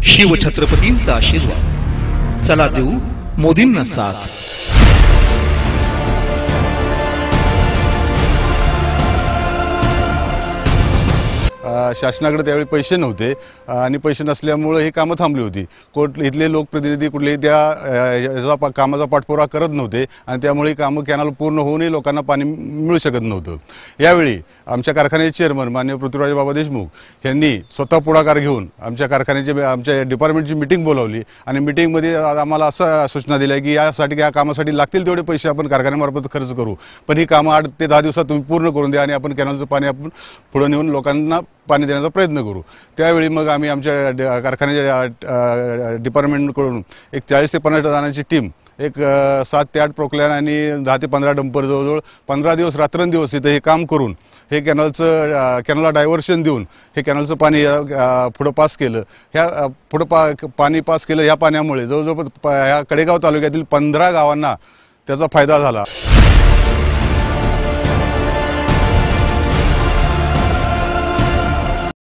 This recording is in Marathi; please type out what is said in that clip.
शिवछत्रपतींचा आशीर्वाद। चला देऊ मोदींना साथ। शासनाकडे त्यावेळी पैसे नव्हते आणि पैसे नसल्यामुळे ही कामं थांबली होती। इथले लोकप्रतिनिधी कुठलेही त्या कामाचा पाठपुरावा करत नव्हते आणि त्यामुळे कामं कॅनल पूर्ण होऊनही लोकांना पाणी मिळू शकत नव्हतं। यावेळी आमच्या कारखान्याचे चेअरमन माननीय पृथ्वीराज बाबा देशमुख यांनी स्वतः पुढाकार घेऊन आमच्या डिपार्टमेंटची मीटिंग बोलावली आणि मीटिंगमध्ये आम्हाला असं सूचना दिल्या की या कामासाठी लागतील तेवढे पैसे आपण कारखान्यामार्फत खर्च करू, पण ही कामं 8 ते 10 दिवसात तुम्ही पूर्ण करून द्या आणि आपण कॅनलचं पाणी आपण पुढे नेऊन लोकांना पाणी देण्याचा प्रयत्न करू। त्यावेळी मग आम्ही आमच्या कारखान्याच्या डिपार्टमेंटकडून एक 40 ते 50 जणांची टीम, एक 7 ते 8 प्रोक्लॅन आणि 10 ते 15 डंपर जवळजवळ 15 दिवस रात्रंदिवस इथं हे काम करून हे कॅनलला डायव्हर्शन देऊन हे कॅनलचं पाणी पुढं पास केलं। ह्या पुढं पाणी पास केलं। ह्या पाण्यामुळे जवळजवळ ह्या कडेगाव तालुक्यातील 15 गावांना त्याचा फायदा झाला।